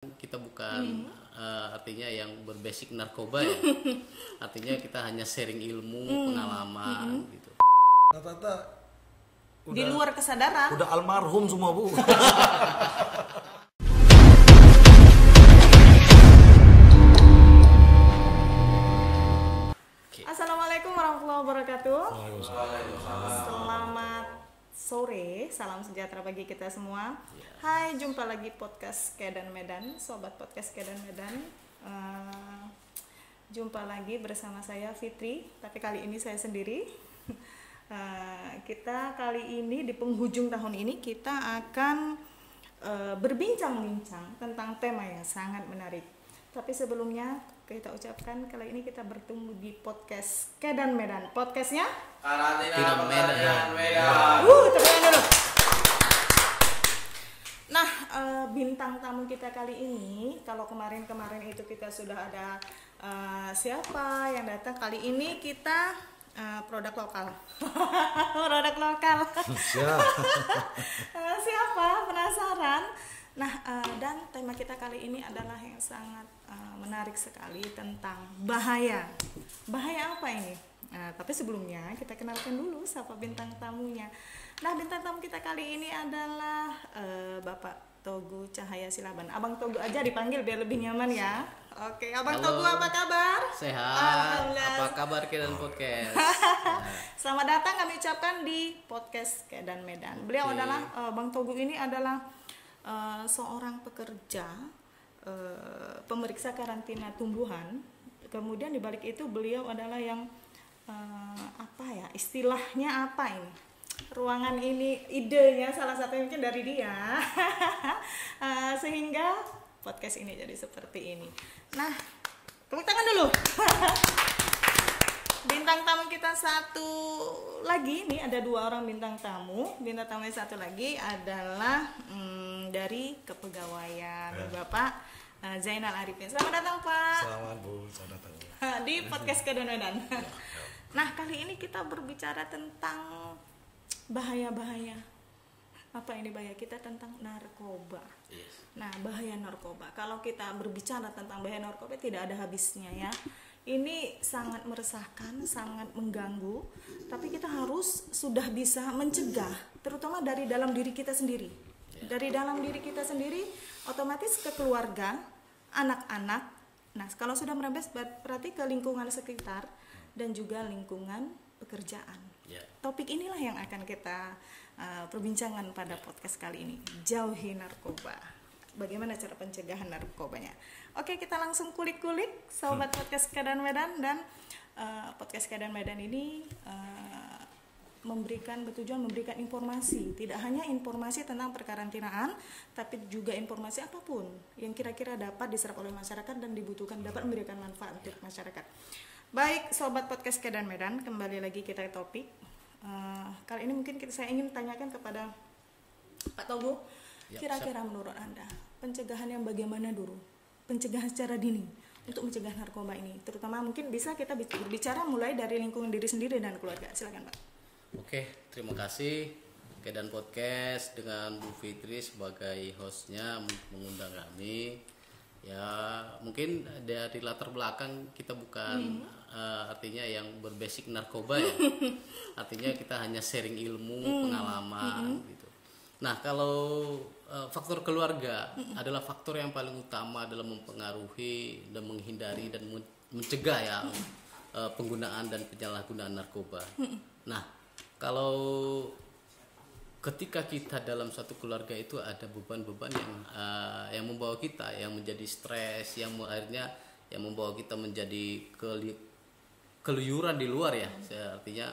Kita bukan artinya yang berbasic narkoba ya. Artinya kita hanya sharing ilmu, pengalaman gitu. Rata-rata di luar kesadaran. udah almarhum semua, Bu. Assalamualaikum warahmatullahi wabarakatuh. Waalaikumsalam. Selamat sore, salam sejahtera bagi kita semua. Hai, jumpa lagi podcast Kedan Medan, sobat podcast Kedan Medan. Jumpa lagi bersama saya Fitri, tapi kali ini saya sendiri. Kita kali ini di penghujung tahun ini kita akan berbincang-bincang tentang tema yang sangat menarik. Tapi sebelumnya kita ucapkan kali ini kita bertemu di podcast Kedan Medan. Podcastnya Tidak Medan. tepuk tangan dulu. Nah, bintang tamu kita kali ini, kalau kemarin-kemarin itu kita sudah ada siapa yang datang, kali ini kita produk lokal. Produk lokal. Siapa? Penasaran? Nah, dan tema kita kali ini adalah yang sangat menarik sekali tentang bahaya. Bahaya apa ini? Nah, tapi sebelumnya kita kenalkan dulu siapa bintang tamunya. Nah, bintang tamu kita kali ini adalah Bapak Togu Cahaya Silaban. Abang Togu aja dipanggil biar lebih nyaman ya. Oke, Abang Halo. Togu apa kabar? Sehat. Alhamdulillah. Apa kabar Kedan Podcast? Selamat datang kami ucapkan di podcast Kedan Medan. Beliau Oke. adalah Bang Togu ini adalah seorang pekerja pemeriksa karantina tumbuhan. Kemudian di balik itu beliau adalah yang apa ya, istilahnya apa ini? Ruangan ini idenya salah satunya mungkin dari dia. Sehingga podcast ini jadi seperti ini. Nah, tepuk tangan dulu. Bintang tamu kita satu lagi, nih ada dua orang bintang tamu. Bintang tamu yang satu lagi adalah dari kepegawaian Bapak Zainal Arifin. Selamat datang Pak. Selamat, Bu. Selamat datang. Di podcast Kedan Medan. Nah, kali ini kita berbicara tentang bahaya-bahaya. Apa ini bahaya kita tentang narkoba. Yes. Nah, bahaya narkoba. Kalau kita berbicara tentang bahaya narkoba tidak ada habisnya ya. Ini sangat meresahkan, sangat mengganggu, tapi kita harus sudah bisa mencegah, terutama dari dalam diri kita sendiri. Dari dalam diri kita sendiri, otomatis ke keluarga, anak-anak. Nah, kalau sudah merembes berarti ke lingkungan sekitar dan juga lingkungan pekerjaan. Ya. Topik inilah yang akan kita perbincangan pada podcast kali ini. Jauhi narkoba. Bagaimana cara pencegahan narkobanya? Oke, kita langsung kulik-kulik sobat podcast Kedan Medan. Dan podcast Kedan Medan ini bertujuan memberikan informasi, tidak hanya informasi tentang perkarantinaan, tapi juga informasi apapun yang kira-kira dapat diserap oleh masyarakat dan dibutuhkan dapat memberikan manfaat untuk masyarakat. Baik, sobat podcast Kedan Medan, kembali lagi kita ke topik. Kali ini mungkin saya ingin tanyakan kepada Pak Togu, Ya, kira-kira menurut Anda pencegahan yang bagaimana dulu? Pencegahan secara dini untuk mencegah narkoba ini, terutama mungkin bisa kita berbicara mulai dari lingkungan diri sendiri dan keluarga. Silakan Pak. Oke, terima kasih Kedan Podcast dengan Bu Fitri sebagai hostnya mengundang kami. Ya, mungkin dari latar belakang kita bukan artinya yang berbasic narkoba ya. Artinya kita hanya sharing ilmu, pengalaman gitu. Nah, kalau faktor keluarga adalah faktor yang paling utama dalam mempengaruhi dan menghindari dan mencegah ya penggunaan dan penyalahgunaan narkoba. Nah, kalau ketika kita dalam satu keluarga itu ada beban-beban yang membawa kita, yang menjadi stres, yang akhirnya yang membawa kita menjadi keluyuran di luar ya. Artinya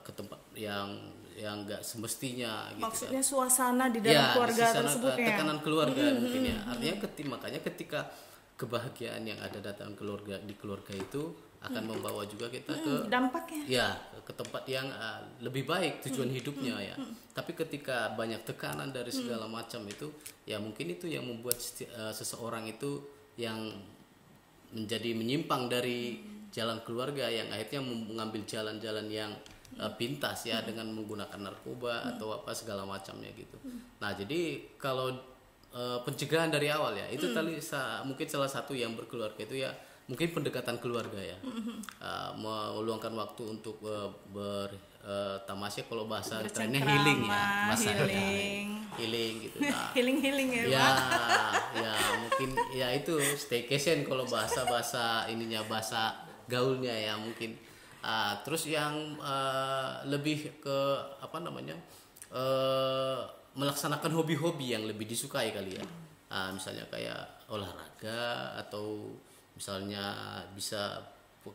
ke tempat yang nggak semestinya gitu. Maksudnya suasana di dalam keluarga tersebut ya. Tekanan keluarga mungkin ya. Artinya makanya ketika kebahagiaan yang ada datang di keluarga itu akan membawa juga kita ke dampaknya. Ya, ke tempat yang lebih baik tujuan hidupnya ya. Tapi ketika banyak tekanan dari segala macam itu, ya mungkin itu yang membuat seseorang itu yang menjadi menyimpang dari jalan keluarga, yang akhirnya mengambil jalan-jalan yang pintas ya dengan menggunakan narkoba atau apa segala macamnya gitu. Nah, jadi kalau pencegahan dari awal ya. Itu tadi mungkin salah satu yang berkeluarga itu ya mungkin pendekatan keluarga ya. Meluangkan waktu untuk tamasya, kalau bahasa trennya healing ya, healing gitu. Nah, Healing ya, ya, Pak. ya mungkin ya itu staycation kalau bahasa ininya, bahasa gaulnya ya mungkin. Terus yang lebih ke apa namanya, melaksanakan hobi-hobi yang lebih disukai kali ya. Misalnya kayak olahraga, atau misalnya bisa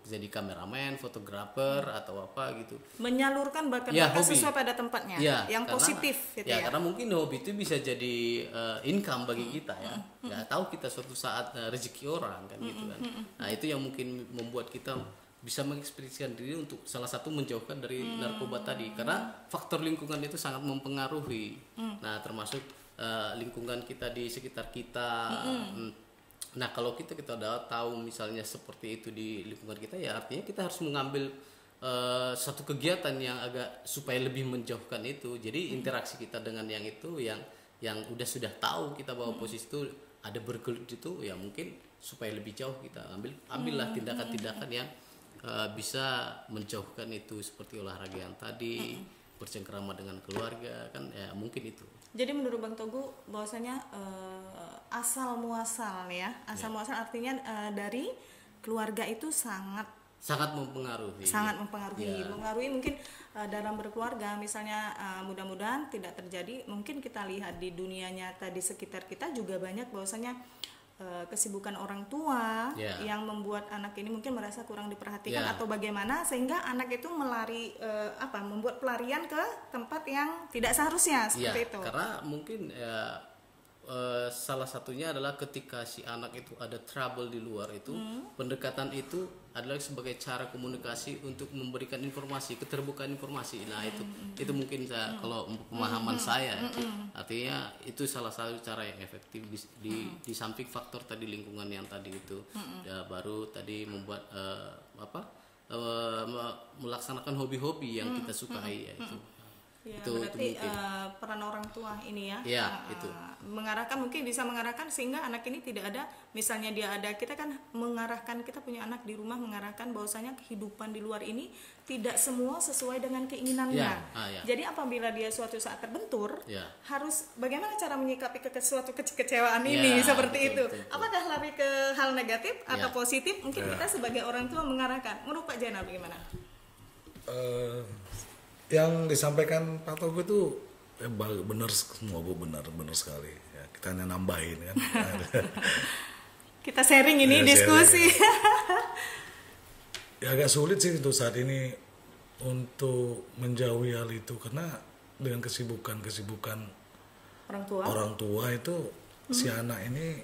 jadi kameramen, fotografer, atau apa gitu. Menyalurkan bakat Ya, bakat hobi. sesuai pada tempatnya, Ya, yang karena- positif gitu ya. Karena mungkin hobi itu bisa jadi income bagi kita ya. Nggak tahu kita suatu saat rezeki orang kan gitu kan. Nah itu yang mungkin membuat kita bisa mengekspresikan diri untuk salah satu menjauhkan dari narkoba tadi, karena faktor lingkungan itu sangat mempengaruhi. Nah termasuk lingkungan kita di sekitar kita. Nah kalau kita udah tahu misalnya seperti itu di lingkungan kita, ya artinya kita harus mengambil satu kegiatan yang agak supaya lebih menjauhkan itu. Jadi interaksi kita dengan yang itu, yang sudah tahu kita bahwa posisi itu ada bergelut itu, ya mungkin supaya lebih jauh kita ambillah tindakan-tindakan yang bisa menjauhkan itu, seperti olahraga yang tadi, bercengkrama dengan keluarga kan ya, mungkin itu. Jadi menurut Bang Togu bahwasanya asal muasal ya, asal muasal artinya dari keluarga itu sangat mempengaruhi. Mempengaruhi mungkin dalam berkeluarga, misalnya mudah-mudahan tidak terjadi. Mungkin kita lihat di dunia nyata di sekitar kita juga banyak bahwasanya kesibukan orang tua yang membuat anak ini mungkin merasa kurang diperhatikan atau bagaimana, sehingga anak itu membuat pelarian ke tempat yang tidak seharusnya seperti itu. Karena mungkin salah satunya adalah ketika si anak itu ada trouble di luar itu, pendekatan itu adalah sebagai cara komunikasi untuk memberikan informasi, keterbukaan informasi. Nah itu mungkin kalau pemahaman saya, artinya itu salah satu cara yang efektif di samping faktor tadi lingkungan yang tadi itu. Ya, baru tadi membuat melaksanakan hobi-hobi yang kita sukai ya itu. Ya, itu berarti mungkin. Peran orang tua ini ya, itu mengarahkan, mungkin bisa mengarahkan sehingga anak ini tidak ada, misalnya dia ada, kita kan mengarahkan, kita punya anak di rumah, mengarahkan bahwasanya kehidupan di luar ini tidak semua sesuai dengan keinginannya. Jadi apabila dia suatu saat terbentur, harus bagaimana cara menyikapi suatu kekecewaan ini seperti itu. Apakah lari ke hal negatif atau positif? Mungkin kita sebagai orang tua mengarahkan. Menurut Pak Jainal bagaimana? Yang disampaikan Pak Togu itu benar semua, Bu, benar sekali ya, kita hanya nambahin kan. Kita sharing ini, diskusi. Ya agak sulit sih untuk saat ini untuk menjauhi hal itu, karena dengan kesibukan orang tua itu si anak ini,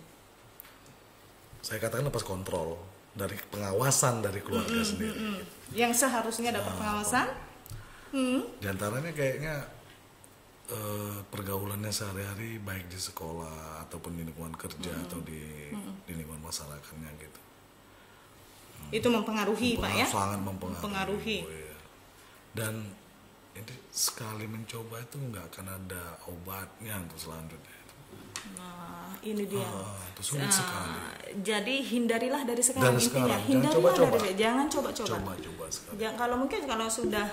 saya katakan lepas kontrol dari pengawasan dari keluarga sendiri. Yang seharusnya dapat pengawasan. Di antaranya kayaknya pergaulannya sehari-hari, baik di sekolah ataupun di lingkungan kerja atau di lingkungan masyarakatnya gitu. Itu mempengaruhi Pak ya? Sangat mempengaruhi. Mempengaruhi. Dan ini sekali mencoba itu nggak akan ada obatnya untuk selanjutnya. Nah, ini dia. Itu sulit sekali. Jadi hindarilah dari sekarang intinya. Jangan Hindarilah coba-coba. jangan coba-coba. Coba sekali. Kalau sudah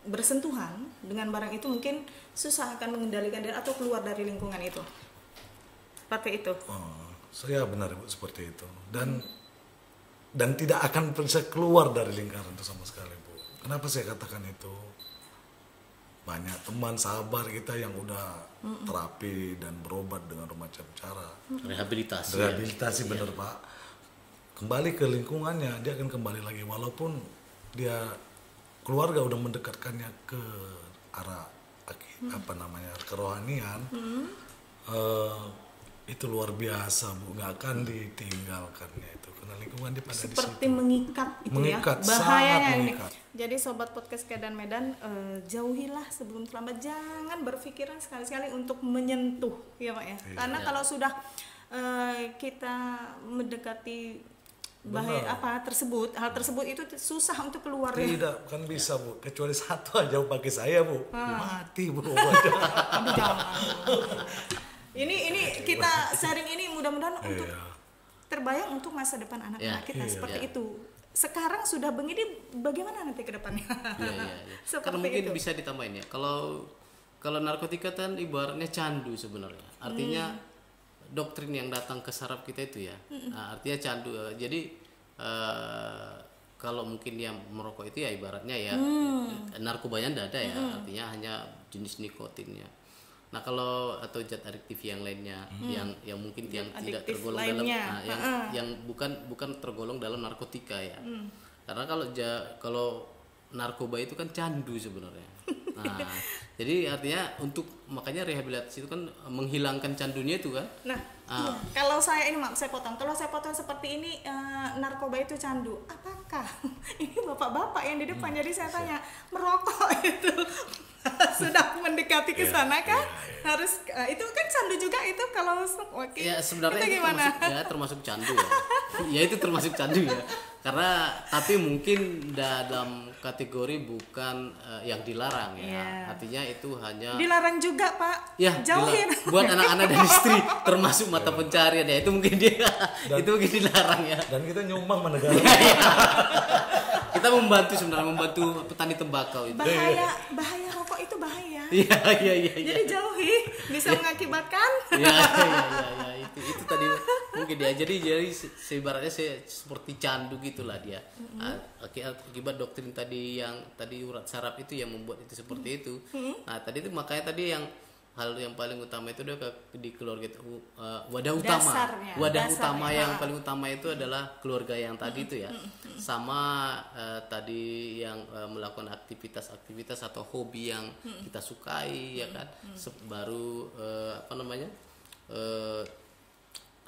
bersentuhan dengan barang itu, mungkin susah akan mengendalikan diri atau keluar dari lingkungan itu. Seperti itu. Saya benar, Bu, seperti itu. Dan tidak akan bisa keluar dari lingkaran itu sama sekali, Bu. Kenapa saya katakan itu? Banyak teman sahabat kita yang udah terapi dan berobat dengan bermacam cara. Rehabilitasi benar, Pak. Kembali ke lingkungannya, dia akan kembali lagi, walaupun dia keluarga udah mendekatkannya ke arah kerohanian. Itu luar biasa, Bu, nggak akan ditinggalkannya itu, karena lingkungan dia pada di situ. Seperti mengikat itu Mengikat, ya. Bahayanya sangat ini. mengikat. Jadi sobat podcast Kedan Medan, jauhilah sebelum terlambat. Jangan berpikiran sekali-sekali untuk menyentuh ya Pak ya. Karena kalau sudah kita mendekati bahaya apa tersebut, hal tersebut itu susah untuk keluar ya. Tidak, kan bisa Bu, kecuali satu aja pakai saya Bu, mati Bu. Aduh, jangan. Ini kita sharing ini mudah-mudahan untuk terbayang untuk masa depan anak-anak kita seperti itu. Sekarang sudah begini, bagaimana nanti ke depannya? Karena mungkin itu bisa ditambahin ya. Kalau narkotika kan ibaratnya candu sebenarnya. Artinya doktrin yang datang ke saraf kita itu ya. Nah, artinya candu. Jadi kalau mungkin yang merokok itu ya ibaratnya ya narkobanya tidak ada ya. Artinya hanya jenis nikotinnya. Nah kalau atau zat adiktif yang lainnya yang mungkin yang tidak tergolong lainnya. Dalam yang bukan tergolong dalam narkotika ya. Karena kalau narkoba itu kan candu sebenarnya. Nah, jadi artinya makanya rehabilitasi itu kan menghilangkan candunya itu kan. Nah, kalau saya ini maaf saya potong. Kalau saya potong seperti ini narkoba itu candu. Apakah ini bapak-bapak yang di depan? Jadi saya tanya, merokok itu sudah mendekati ke sana kan? Harus itu kan candu juga itu kalau ya sebenarnya itu termasuk candu ya. Ya itu termasuk candu ya. Karena tapi mungkin dalam kategori bukan yang dilarang ya. Artinya itu hanya dilarang juga Pak. Ya, jauhin. Buat anak-anak dan istri termasuk mata pencarian ya. Itu mungkin itu mungkin dilarang ya. Dan kita nyumbang menegara. Kita membantu petani tembakau itu. Bahaya rokok itu bahaya. Iya. Jadi jauhi bisa mengakibatkan. Iya. Itu tadi mungkin dia. Jadi sebaratnya seperti candu gitulah dia. Akibat doktrin tadi urat saraf itu yang membuat itu seperti itu. Nah, tadi itu makanya tadi hal yang paling utama itu di keluarga itu wadah utama. Dasarnya. Yang paling utama itu adalah keluarga yang tadi itu ya. Sama tadi yang melakukan aktivitas atau hobi yang kita sukai ya kan. Baru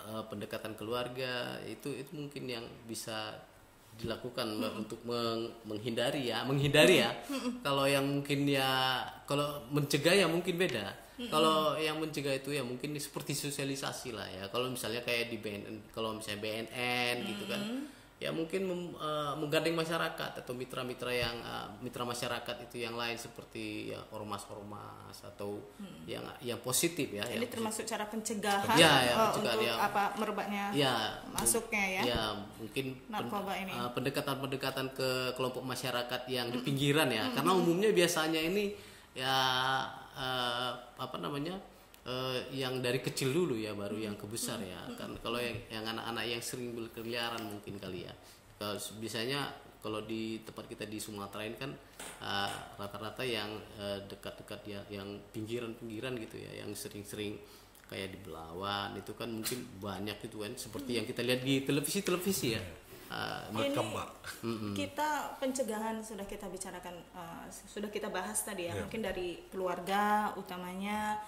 pendekatan keluarga itu mungkin yang bisa dilakukan untuk menghindari ya. Kalau yang mungkin ya kalau mencegah ya mungkin beda. Kalau yang mencegah itu ya mungkin seperti sosialisasi lah ya. Kalau misalnya kayak di BNN gitu kan. Ya mungkin menggandeng masyarakat atau mitra-mitra yang mitra masyarakat itu yang lain seperti ya ormas-ormas atau yang positif ya. Ini termasuk cara pencegahan pencegahan untuk merebaknya masuknya ya. Ya mungkin narkoba ini. Pendekatan ke kelompok masyarakat yang di pinggiran ya. Karena umumnya biasanya ini ya yang dari kecil dulu ya baru yang ke besar ya kan. Kalau yang anak-anak yang sering berkeliaran mungkin kali ya. Biasanya kalau di tempat kita di Sumatera ini kan rata-rata yang dekat-dekat ya yang pinggiran-pinggiran gitu ya, yang sering-sering kayak di Belawan itu kan mungkin banyak gitu kan seperti yang kita lihat di televisi ya. Kita pencegahan sudah kita bicarakan, sudah kita bahas tadi ya. Mungkin dari keluarga utamanya,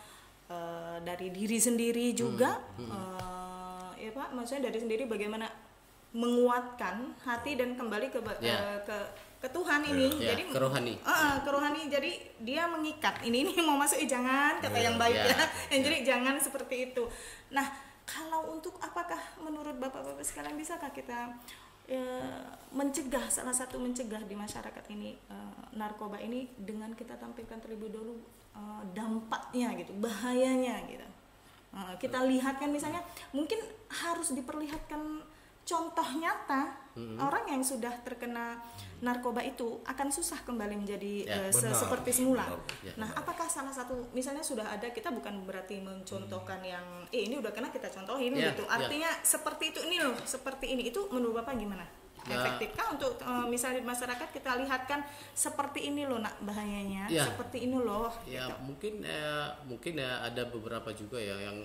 dari diri sendiri juga, ya Pak. Maksudnya dari sendiri bagaimana menguatkan hati dan kembali ke Tuhan ini. Jadi ke rohani. Ke rohani. Jadi dia mengikat. Ini mau masuk jangan kata yang baik ya. Jadi jangan seperti itu. Nah, kalau untuk apakah menurut Bapak-bapak sekalian bisakah kita salah satu mencegah di masyarakat ini narkoba ini dengan kita tampilkan terlebih dahulu dampaknya gitu, bahayanya gitu. Kita lihat kan misalnya mungkin harus diperlihatkan contoh nyata orang yang sudah terkena narkoba itu akan susah kembali menjadi seperti semula. Nah, apakah salah satu misalnya sudah ada, kita bukan berarti mencontohkan yang ini udah kena kita contohin gitu. Artinya seperti itu ini loh, seperti ini. Itu menurut Bapak gimana? Efektifkah untuk misalnya di masyarakat kita lihatkan seperti ini loh nak bahayanya, seperti ini loh. Ya gitu. mungkin ada beberapa juga ya yang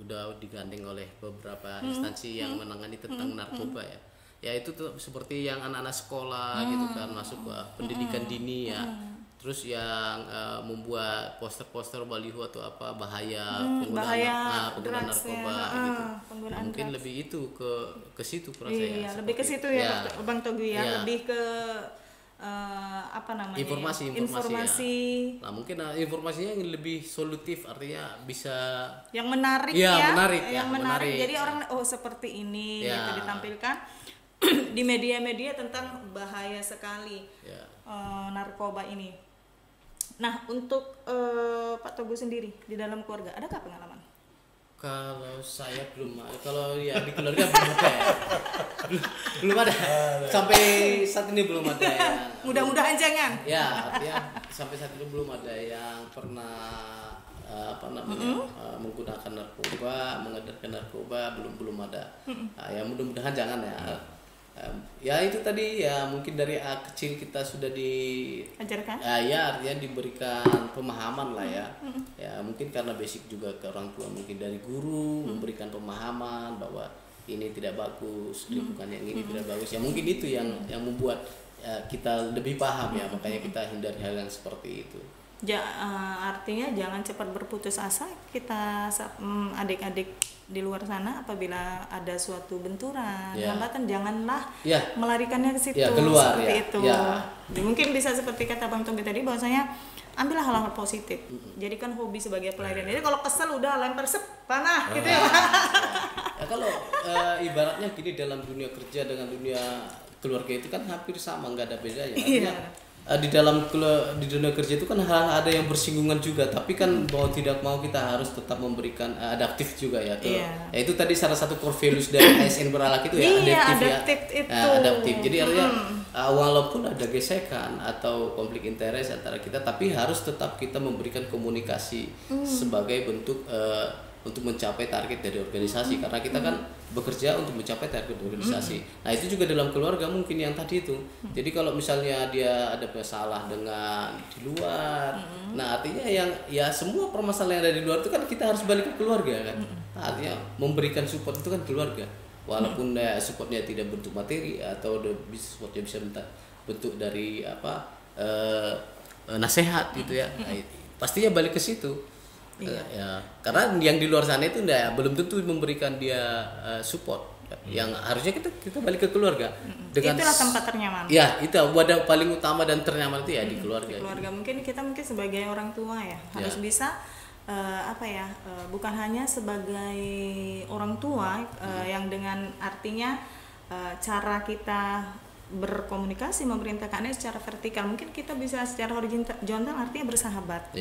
udah digandeng oleh beberapa instansi yang menangani tentang narkoba ya. Ya itu tuh seperti yang anak-anak sekolah gitu kan masuk ke pendidikan dini ya. Terus yang membuat poster-poster baliho atau apa bahaya penggunaan narkoba gitu. Mungkin drugs. Lebih itu ke situ kurasa ya. Iya, lebih ke situ ya Bang Togu ya. Lebih ke apa namanya? Informasi. Informasi Ya. Nah, mungkin informasinya yang lebih solutif, artinya bisa yang menarik Iya, ya, menarik, yang ya, menarik. menarik. Jadi orang seperti ini Ya. gitu ditampilkan di media-media tentang bahaya sekali ya. narkoba ini. Nah, untuk Pak Togu sendiri di dalam keluarga adakah pengalaman? Kalau saya belum, kalau ya di keluarga belum ada ya. Belum ada. Sampai saat ini belum ada ya. Mudah-mudahan jangan. Ya, artinya sampai saat ini belum ada yang pernah menggunakan narkoba, mengedarkan narkoba, belum ada. Ya mudah-mudahan jangan ya. Ya itu tadi ya, mungkin dari kecil kita sudah Ajarkan? ya artinya diberikan pemahaman lah ya. Ya mungkin karena basic juga ke orang tua, mungkin dari guru memberikan pemahaman bahwa ini tidak bagus, lingkungan yang ini tidak bagus. Ya mungkin itu yang membuat kita lebih paham ya, makanya kita hindari hal yang seperti itu. Artinya jangan cepat berputus asa kita, adik-adik di luar sana, apabila ada suatu benturan, hambatan, janganlah melarikannya ke situ, keluar, seperti itu. Ya. Mungkin bisa seperti kata Bang Tobi tadi, bahwasanya ambillah hal-hal positif, jadikan hobi sebagai pelarian. Jadi kalau kesel udah lempar panah gitu ya. Ya kalau ibaratnya gini, dalam dunia kerja dengan dunia keluarga itu kan hampir sama, nggak ada bedanya. Artinya, di dunia kerja itu kan ada yang bersinggungan juga, tapi kan mau tidak mau kita harus tetap memberikan adaptif juga ya. Ya itu tadi salah satu core values dari ASN Beralak itu ya, adaptif ya. Adaptif. Jadi artinya walaupun ada gesekan atau konflik interest antara kita, tapi harus tetap kita memberikan komunikasi sebagai bentuk untuk mencapai target dari organisasi, karena kita kan bekerja untuk mencapai target organisasi. Nah itu juga dalam keluarga mungkin yang tadi itu. Jadi kalau misalnya dia ada masalah dengan di luar, nah artinya ya semua permasalahan yang ada di luar itu kan kita harus balik ke keluarga kan. Nah, artinya memberikan support itu kan keluarga. Walaupun supportnya tidak bentuk materi atau supportnya bisa bentuk dari nasihat gitu ya. Nah, pastinya balik ke situ. Ya, karena yang di luar sana itu belum tentu memberikan dia support. Yang harusnya kita balik ke keluarga. Itulah tempat ternyaman. Ya, itu wadah paling utama dan ternyaman itu ya di keluarga. Di keluarga mungkin sebagai orang tua ya harus bisa bukan hanya sebagai orang tua yang dengan artinya cara kita berkomunikasi memerintahkannya secara vertikal, mungkin kita bisa secara horizontal, artinya bersahabat.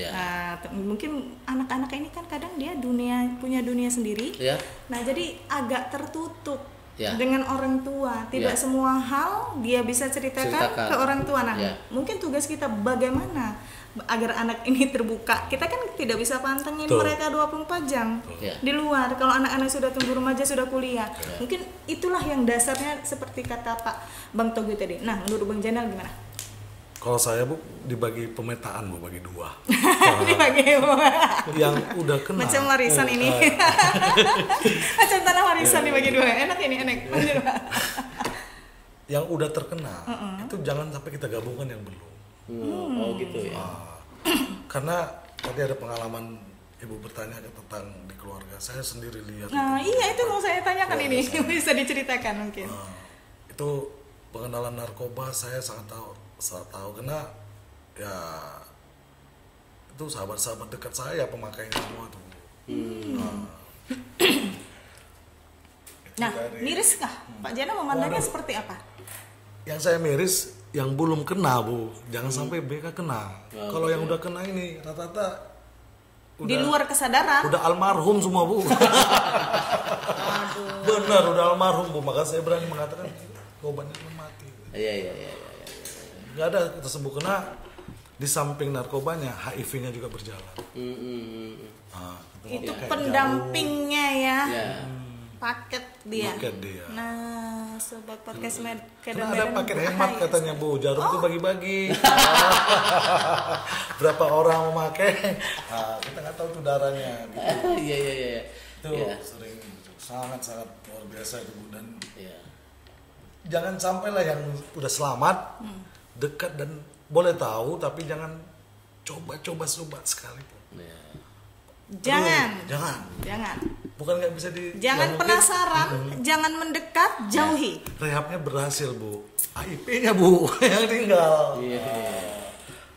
Mungkin anak-anak ini kan kadang dia punya dunia sendiri, nah jadi agak tertutup dengan orang tua, tidak semua hal dia bisa ceritakan ke orang tua. Nah mungkin tugas kita bagaimana agar anak ini terbuka. Kita kan tidak bisa pantengin mereka 24 jam di luar. Kalau anak-anak sudah tumbuh remaja, sudah kuliah, mungkin itulah yang dasarnya seperti kata Pak Bang Togu tadi. Nah, menurut Bang Jenal gimana? Kalau saya Bu dibagi pemetaan Bu, bagi dua. Dibagi yang udah kena. Macam warisan ini. Macam tanah warisan dibagi dua. Enak ini, enak. Yang udah terkena itu jangan sampai kita gabungkan yang belum. Oh gitu ya. Karena tadi ada pengalaman Ibu bertanya tentang di keluarga, saya sendiri lihat. Nah itu mau saya tanyakan ini, bisa diceritakan mungkin. Itu pengenalan narkoba saya sangat tahu karena ya itu sahabat-sahabat dekat saya pemakainya semua tuh. Nah, miriskah? Pak Jana memandangnya seperti apa? Yang saya miris yang belum kena Bu, jangan sampai BK kena. Kalau yang udah kena ini rata-rata di luar kesadaran. Udah almarhum semua Bu. Benar udah almarhum Bu, maka saya berani mengatakan obatnya mati. Iya. Nggak ada kita sembuh, kena di samping narkobanya HIV-nya juga berjalan. Itu pendampingnya ya. Paket dia. Nah, sobat podcast Karena ada paket hemat katanya Bu, jarum itu bagi-bagi. Berapa orang memakai? Kita nggak tahu tuh darahnya. Iya. Itu sering sangat luar biasa itu Bu, dan jangan sampailah yang udah selamat dekat dan boleh tahu, tapi jangan coba sekali pun. Jangan. Bukan nggak bisa Jangan ya mungkin penasaran, jangan mendekat, jauhi. rehabnya berhasil Bu, AIP-nya Bu yang tinggal. Iya.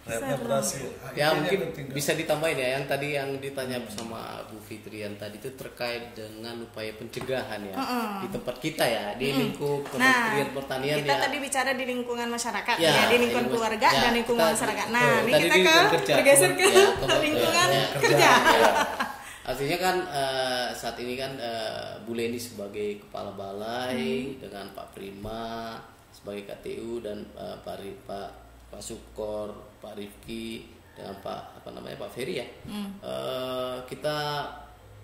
Rehabnya berhasil. Ya AIP-nya mungkin yang tinggal. bisa ditambahin ya yang tadi yang ditanya sama Bu Fitrian tadi itu terkait dengan upaya pencegahan ya di tempat kita ya di lingkup Kementerian Pertanian kita ya. tadi bicara di lingkungan masyarakat Ya, ya, di lingkungan keluarga ya, dan lingkungan kita- masyarakat. Nah, betul. ini Tadi kita di lingkungan ke kerja. bergeser ke Ya, lingkungan ya, kerja. Ya. Artinya kan saat ini kan Bu Leni sebagai kepala balai dengan Pak Prima sebagai KTU dan Pak Sukor, Pak Rifki dengan Pak Ferry ya. Kita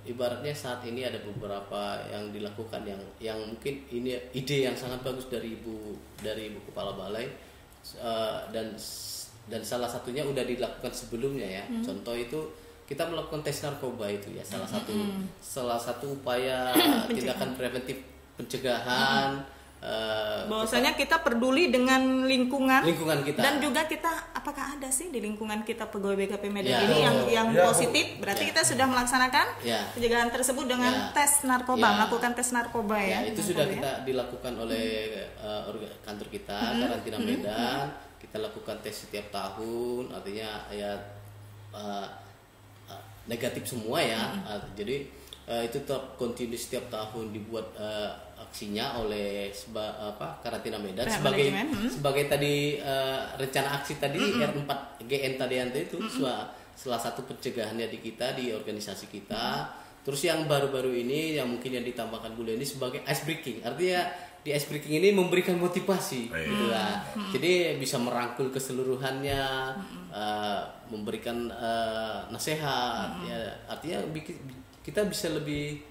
ibaratnya saat ini ada beberapa yang dilakukan yang mungkin ini ide yang sangat bagus dari ibu kepala balai dan salah satunya udah dilakukan sebelumnya ya. Contoh itu kita melakukan tes narkoba itu ya salah satu upaya tindakan preventif pencegahan. Bahwasanya kita peduli dengan lingkungan kita dan juga kita apakah ada sih di lingkungan kita pegawai BKP Medan Ya. ini yang Ya, positif, berarti Ya. kita sudah melaksanakan Ya. pencegahan tersebut dengan Ya. tes narkoba, Ya. melakukan tes narkoba ya. Ya, itu narkoba sudah ya. kita dilakukan oleh kantor kita karantina Medan. Kita lakukan tes setiap tahun, artinya ya negatif semua ya. Jadi itu tetap kontinu setiap tahun dibuat aksinya oleh karantina Medan Pihak sebagai manajemen, sebagai tadi rencana aksi tadi R4GN tadi itu salah satu pencegahannya di kita di organisasi kita. Terus yang baru-baru ini yang mungkin yang ditambahkan Bu Leni sebagai ice breaking, artinya di ice breaking ini memberikan motivasi gitu lah. Jadi bisa merangkul keseluruhannya, memberikan nasihat ya, artinya kita bisa lebih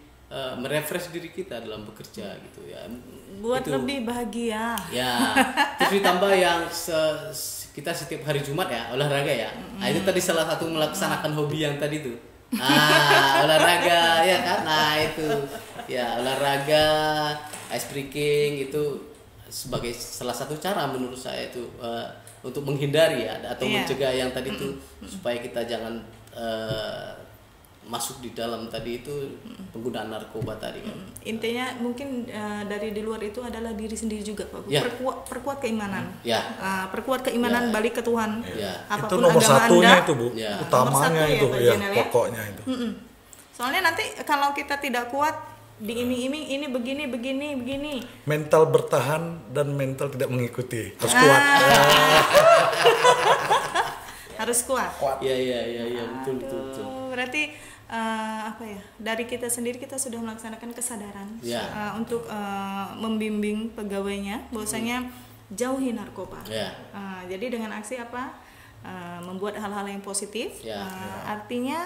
merefresh diri kita dalam bekerja gitu ya. Buat Itu. lebih bahagia. Ya, terus ditambah yang kita setiap hari Jumat ya olahraga ya. Nah itu tadi salah satu melaksanakan hobi yang tadi tuh. Olahraga ya kan. Nah itu ya olahraga, ice breaking itu sebagai salah satu cara menurut saya itu untuk menghindari ya atau Iya. mencegah yang tadi itu supaya kita jangan masuk di dalam tadi itu penggunaan narkoba tadi kan. Intinya mungkin dari di luar itu adalah diri sendiri juga Pak Bu. Ya. Perkuat keimanan. Ya. Perkuat keimanan, balik ke Tuhan. Ya. Itu Apapun nomor agama satunya Anda. itu Bu, Ya. utamanya Nomor satu itu ya, Pak ya, Jenel ya? pokoknya itu. Soalnya nanti kalau kita tidak kuat diiming-iming ini begini. Mental bertahan dan mental tidak mengikuti, harus kuat. Harus kuat. Iya betul. Berarti apa ya? Dari kita sendiri kita sudah melaksanakan kesadaran Ya. untuk membimbing pegawainya bahwasanya jauhi narkoba. Ya. Jadi dengan aksi apa? Membuat hal-hal yang positif. Ya. Artinya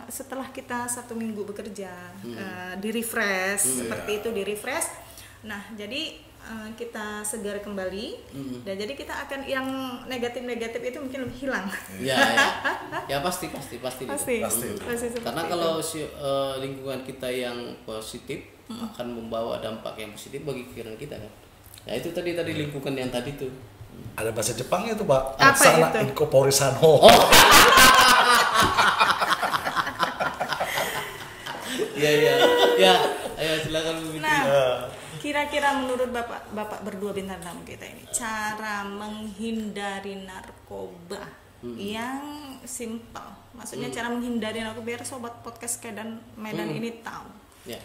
setelah kita 1 minggu bekerja, di refresh seperti itu, di refresh. Nah, jadi kita segar kembali dan jadi kita akan yang negatif itu mungkin lebih hilang. Ya pasti Pasti seperti karena itu. kalau lingkungan kita yang positif akan membawa dampak yang positif bagi pikiran kita kan. Ya itu tadi lingkungan yang tadi tuh. Ada bahasa Jepangnya tuh Pak. Apa Aksana itu? incorporisano. Ya ayo silakan Bu Fitri. Nah, kira-kira menurut Bapak berdua bintang tamu kita ini, cara menghindari narkoba yang simpel. Maksudnya cara menghindari narkoba biar sobat podcast Kedan Medan ini tahu. Ya.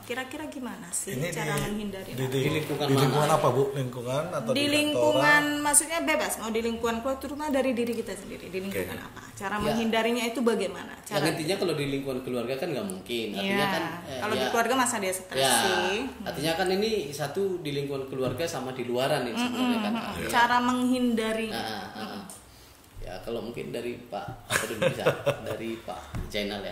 Kira-kira gimana sih Ini cara menghindari narkoba? Di lingkungan di lingkungan mana? apa Bu? Lingkungan atau Di kantoran? lingkungan, maksudnya bebas mau di lingkungan keluarga, terutama dari diri kita sendiri. Di lingkungan apa? Cara Ya. menghindarinya itu bagaimana? Yang Cara intinya kalau di lingkungan keluarga kan nggak mungkin. Artinya ya, kan kalau di ya, keluarga masa dia stres ya, sih. artinya kan ini satu di lingkungan keluarga sama di luaran ini sebenarnya kan. Cara menghindari. Ya kalau mungkin dari Pak apa dulu bisa dari Pak Jainal ya.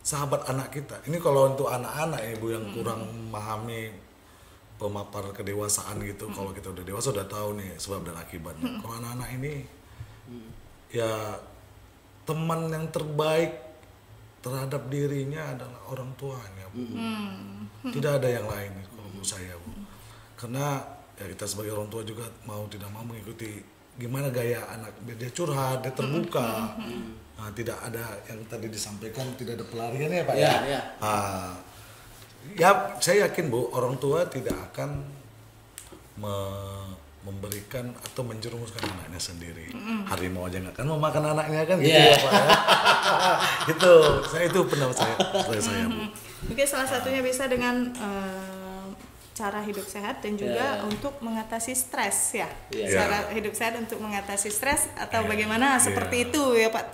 Sahabat anak kita. Ini kalau untuk anak-anak ya Bu yang kurang memahami pemapar kedewasaan gitu. Kalau kita udah dewasa udah tahu nih sebab dan akibatnya. Kalau anak-anak ini ya teman yang terbaik terhadap dirinya adalah orang tuanya Bu. Tidak ada yang lain kalau menurut saya Bu. Karena ya kita sebagai orang tua juga mau tidak mau mengikuti gimana gaya anak dia curhat, dia terbuka. Nah, tidak ada yang tadi disampaikan, tidak ada pelarian ya Pak ya. Ya. Ya saya yakin Bu, orang tua tidak akan memberikan atau menjerumuskan anaknya sendiri. Harimau aja nggak kan mau makan anaknya kan gitu ya Pak ya. Itu pendapat saya Bu. Mungkin salah satunya bisa dengan cara hidup sehat dan juga untuk mengatasi stres ya. Cara hidup sehat untuk mengatasi stres atau bagaimana seperti itu ya Pak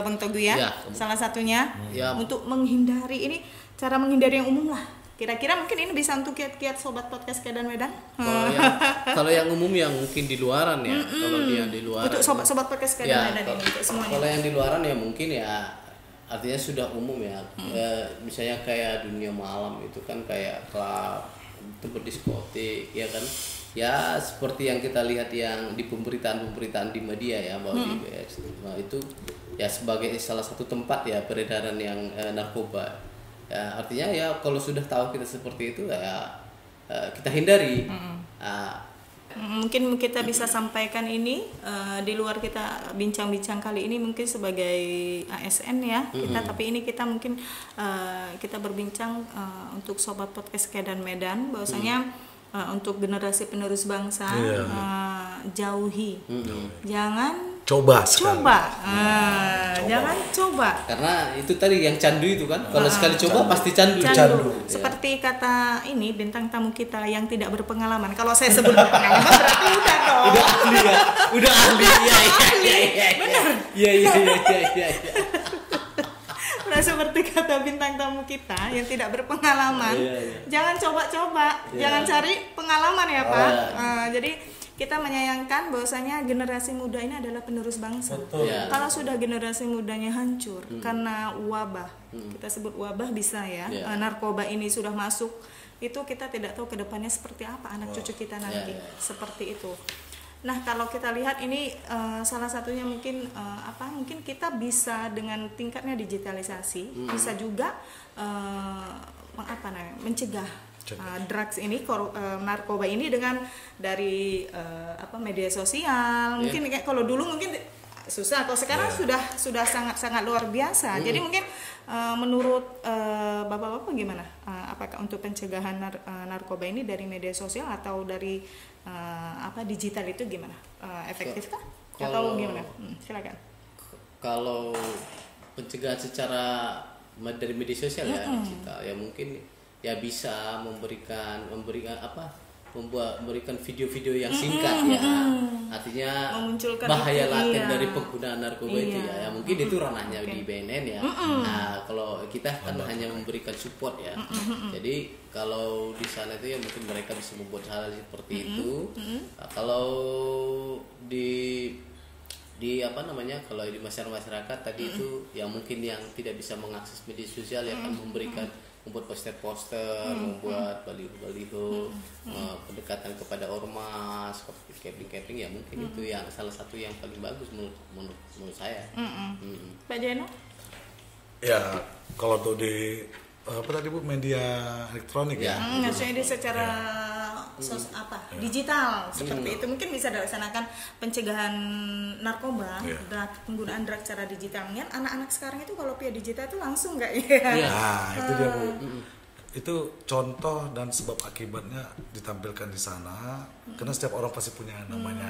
Bang Togu ya. Salah satunya untuk menghindari ini, cara menghindari yang umum lah. Kira-kira mungkin ini bisa untuk kiat-kiat sobat podcast Kedan Medan. Kalau yang umum yang mungkin di luaran ya. Kalau dia di luaran. Untuk sobat podcast Kedan Medan ini untuk semuanya. Kalau yang di luaran ya mungkin ya artinya sudah umum ya. Misalnya kayak dunia malam itu kan kayak klub, tempat diskotik ya kan. Ya seperti yang kita lihat yang di pemberitaan di media ya bahwa itu ya sebagai salah satu tempat ya peredaran yang narkoba. Ya, artinya ya kalau sudah tahu kita seperti itu ya kita hindari. Mungkin kita bisa sampaikan ini di luar kita bincang-bincang kali ini mungkin sebagai ASN ya kita, tapi ini kita mungkin kita berbincang untuk sobat podcast Kedan Medan bahwasanya untuk generasi penerus bangsa jauhi, jangan coba. Jangan coba. Karena itu tadi yang candu itu kan. Kalau sekali coba pasti candu. Seperti kata ini bintang tamu kita yang tidak berpengalaman. Kalau saya sebut berpengalaman berarti udah dong. Udah ahli. Benar. Iya. Nah, seperti kata bintang tamu kita yang tidak berpengalaman. Jangan coba-coba. Jangan cari pengalaman ya Pak. Jadi kita menyayangkan bahwasanya generasi muda ini adalah penerus bangsa. Kalau sudah generasi mudanya hancur karena wabah, kita sebut wabah bisa ya, narkoba ini sudah masuk, itu kita tidak tahu kedepannya seperti apa anak cucu kita nanti, seperti itu. Nah kalau kita lihat ini salah satunya mungkin mungkin kita bisa dengan tingkatnya digitalisasi, bisa juga mencegah drugs ini, narkoba ini dengan dari media sosial. Mungkin kayak kalau dulu mungkin susah, kalau sekarang sudah sangat luar biasa. Jadi mungkin menurut bapak-bapak gimana? Apakah untuk pencegahan narkoba ini dari media sosial atau dari digital itu gimana? Efektifkah? Atau gimana? Silakan. Kalau pencegahan secara dari media sosial ya digital ya mungkin ya bisa memberikan video-video yang singkat ya, artinya bahaya laten dari penggunaan narkoba itu ya mungkin itu ranahnya di BNN ya. Nah kalau kita kan hanya memberikan support ya, jadi kalau di sana itu ya mungkin mereka bisa membuat hal seperti itu. Nah, kalau di kalau di masyarakat tadi itu yang mungkin yang tidak bisa mengakses media sosial ya kan membuat poster-poster, membuat baliho-baliho, pendekatan kepada ormas, catering ya mungkin itu yang salah satu yang paling bagus menurut saya. Pak Jeno? Ya kalau tuh di media elektronik ya. Maksudnya ini secara digital seperti itu mungkin bisa dilaksanakan pencegahan narkoba, penggunaan drug secara digital. Anak-anak sekarang itu kalau via digital itu langsung nggak ya? Nah itu dia Bu. Itu contoh dan sebab akibatnya ditampilkan di sana. Karena setiap orang pasti punya namanya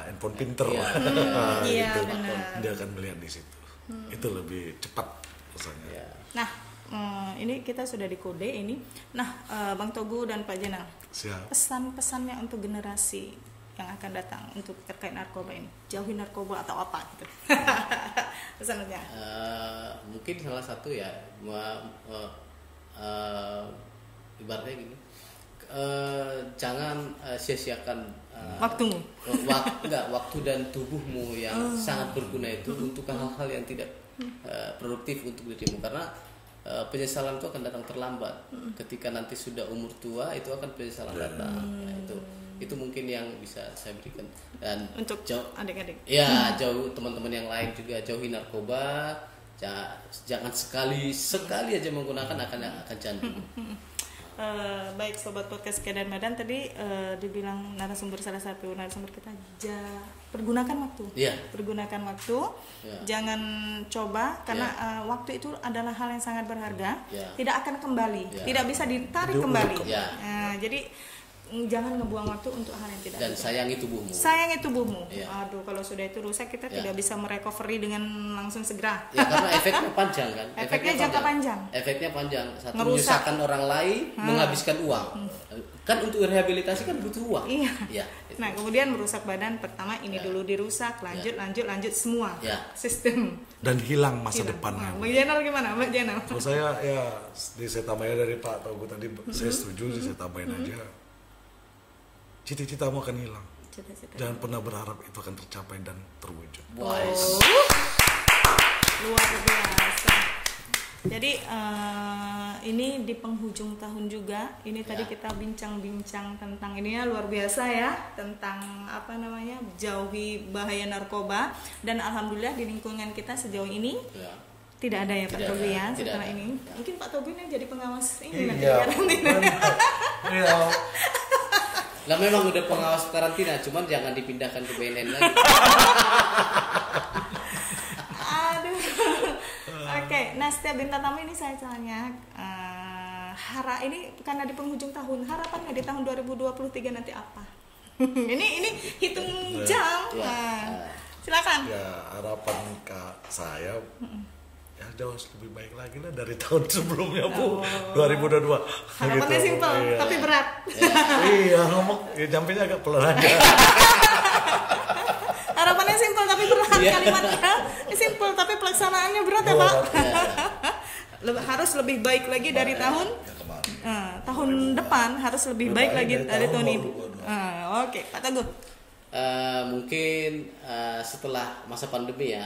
handphone pinter. Iya benar. Dia akan melihat di situ. Itu lebih cepat rasanya. Nah ini kita sudah dikode ini. Nah Bang Togu dan Pak Jenang, pesan-pesannya untuk generasi yang akan datang untuk terkait narkoba ini, jauhi narkoba atau apa gitu? Pesannya? Mungkin salah satu ya, ibaratnya gini, jangan sia-siakan waktumu. Waktu dan tubuhmu yang sangat berguna itu untuk hal-hal yang tidak produktif untuk dirimu, karena penyesalan itu akan datang terlambat. Ketika nanti sudah umur tua itu akan penyesalan datang. Nah, itu mungkin yang bisa saya berikan. Dan untuk adik-adik. Ya, jauh teman-teman yang lain juga jauhi narkoba. Jangan sekali aja menggunakan akan candu. Baik sobat podcast Kedan Medan, tadi dibilang salah satu narasumber kita, pergunakan waktu. Pergunakan waktu. Jangan coba karena waktu itu adalah hal yang sangat berharga. Tidak akan kembali. Tidak bisa ditarik kembali. Jadi jangan ngebuang waktu untuk hal yang tidak. Dan sayangi tubuhmu. Sayangi tubuhmu. Aduh, kalau sudah itu rusak kita tidak bisa merecovery dengan langsung segera. Ya, karena efeknya panjang kan. Efeknya jangka panjang. Efeknya panjang. Satu, Merusak. menyusahkan orang lain, menghabiskan uang. Kan untuk rehabilitasi kan butuh uang. Iya. Nah, kemudian merusak badan. Pertama ini dulu dirusak, lanjut semua. Sistem. Dan hilang masa depannya. Mbak Jenal gimana? Mbak Jenal. Kalau saya ya saya tambahin dari Pak Togu tadi, saya setuju sih, saya tambahin aja. Cita-citamu akan hilang. Jangan pernah berharap itu akan tercapai dan terwujud. Luar biasa. Jadi ini di penghujung tahun juga. Ini tadi kita bincang-bincang tentang ininya luar biasa ya, tentang jauhi bahaya narkoba. Dan alhamdulillah di lingkungan kita sejauh ini tidak ada ya Pak Tobi ya setelah ini. Mungkin Pak Tobi ini jadi pengawas ini nanti karantina. Lah memang udah pengawas karantina, cuman jangan dipindahkan ke BNN lagi. Aduh. Oke, nah setiap bintang tamu ini saya tanya, ini karena di penghujung tahun, harapannya di tahun 2023 nanti apa? ini hitung jam. Silakan. Ya, harapan saya ya jauh lebih baik lagi lah dari tahun sebelumnya, Bu. 2022. Harapannya simpel tapi berat. Iya, ngomong nyampainya agak pelan aja. Harapannya simpel tapi berat kalimatnya. Simpel tapi pelaksanaannya berat ya, Pak. Harus lebih baik lagi dari tahun depan, harus lebih baik lagi dari tahun ini. Oke, Pak Teguh. Mungkin setelah masa pandemi ya,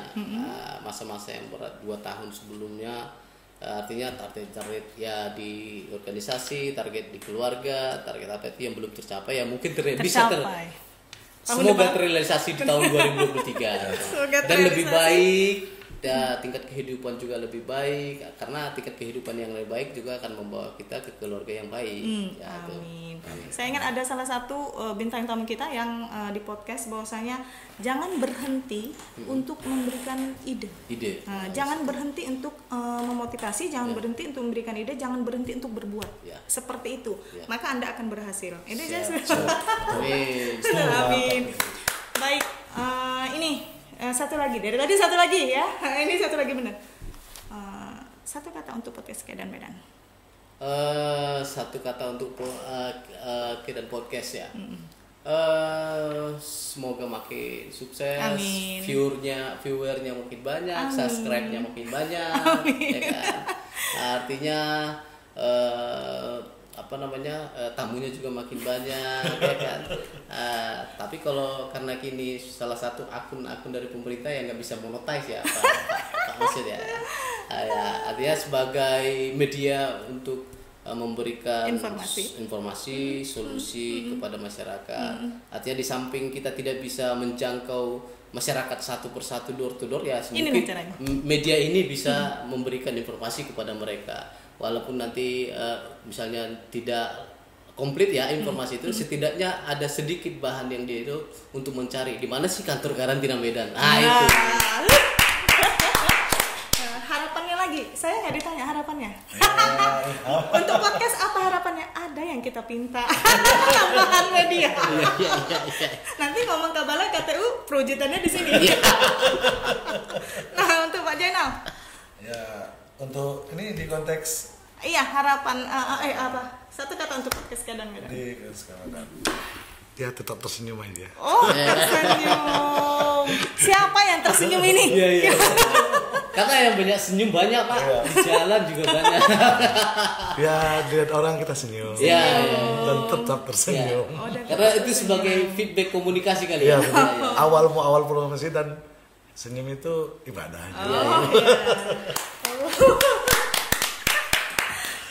masa-masa yang berat 2 tahun sebelumnya, artinya target ya di organisasi, target di keluarga, target apa itu yang belum tercapai ya mungkin semoga terrealisasi di tahun 2023 dan lebih baik. Tingkat kehidupan juga lebih baik, karena tingkat kehidupan yang lebih baik juga akan membawa kita ke keluarga yang baik. Amin. Saya ingat ada salah satu bintang tamu kita yang di podcast bahwasanya jangan berhenti untuk memberikan ide. Jangan berhenti untuk memotivasi, jangan berhenti untuk memberikan ide, jangan berhenti untuk berbuat. Seperti itu, maka Anda akan berhasil. Ini Amin. Baik, ini. Satu lagi ya. Ini satu lagi benar. Satu kata untuk podcast Kedan Medan. Satu kata untuk Kedan Podcast ya. Semoga makin sukses. Amin. Viewernya makin banyak, subscribe-nya makin banyak. Ya kan? Artinya tamunya juga makin banyak, ya kan. Tapi kalau karena kini salah satu akun dari pemerintah yang nggak bisa monetize ya, Pak Maksud ya, artinya sebagai media untuk memberikan informasi solusi kepada masyarakat. Artinya di samping kita tidak bisa menjangkau masyarakat satu persatu door to door ya, mungkin media ini bisa memberikan informasi kepada mereka. Walaupun nanti misalnya tidak komplit ya informasi itu, setidaknya ada sedikit bahan yang dia itu untuk mencari di mana sih kantor karantina Medan. Itu. Harapannya lagi, saya nggak ditanya harapannya. Untuk podcast apa harapannya? Ada yang kita pinta tambahan media. Nanti ngomong ke balai KTU, perwujudannya di sini. Nah, untuk Pak Jenal. Ya, untuk ini di konteks harapan apa? Satu kata untuk podcast Kedan Medan. Di sekarang dia tetap tersenyum aja. Tersenyum. Siapa yang tersenyum ini? Iya. Karena yang banyak senyum banyak, Pak. Di jalan juga banyak. Ya, lihat orang kita senyum. Dan tetap tersenyum. Karena itu sebagai feedback komunikasi kali ya. Awal promosi dan senyum itu ibadah.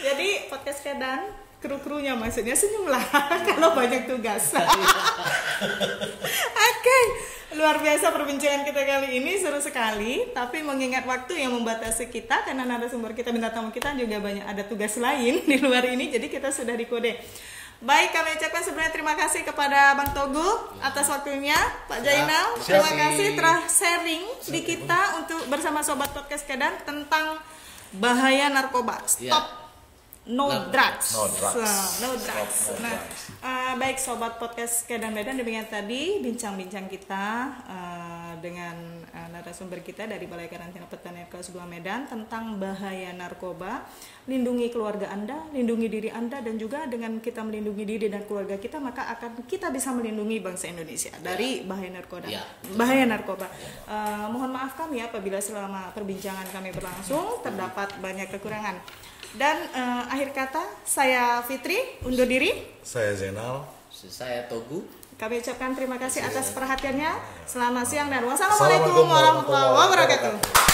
Jadi podcast Kedan kru-krunya, maksudnya senyumlah kalau banyak tugas. Oke, luar biasa perbincangan kita kali ini, seru sekali. Tapi mengingat waktu yang membatasi kita, karena narasumber kita, bintang tamu kita juga banyak ada tugas lain di luar ini, jadi kita sudah dikode. Baik, kami ucapkan sebenarnya terima kasih kepada Bang Togu atas waktunya, Pak Jainal. Terima kasih telah sharing di kita untuk bersama Sobat Podcast Kedan tentang bahaya narkoba. Stop. No drugs. No drugs. Nah, baik Sobat Podcast Kedan Medan, demikian tadi bincang-bincang kita dengan narasumber kita dari Balai Karantina Pertanian Kelas 2 Medan tentang bahaya narkoba. Lindungi keluarga Anda, lindungi diri Anda, dan juga dengan kita melindungi diri dan keluarga kita, maka akan kita bisa melindungi bangsa Indonesia dari bahaya narkoba. Bahaya narkoba. Mohon maaf kami apabila selama perbincangan kami berlangsung terdapat banyak kekurangan. Dan akhir kata, saya Fitri undur diri. Saya Zainal. Saya Togu. Kami ucapkan terima kasih atas perhatiannya. Selamat siang dan wassalamualaikum warahmatullahi wabarakatuh.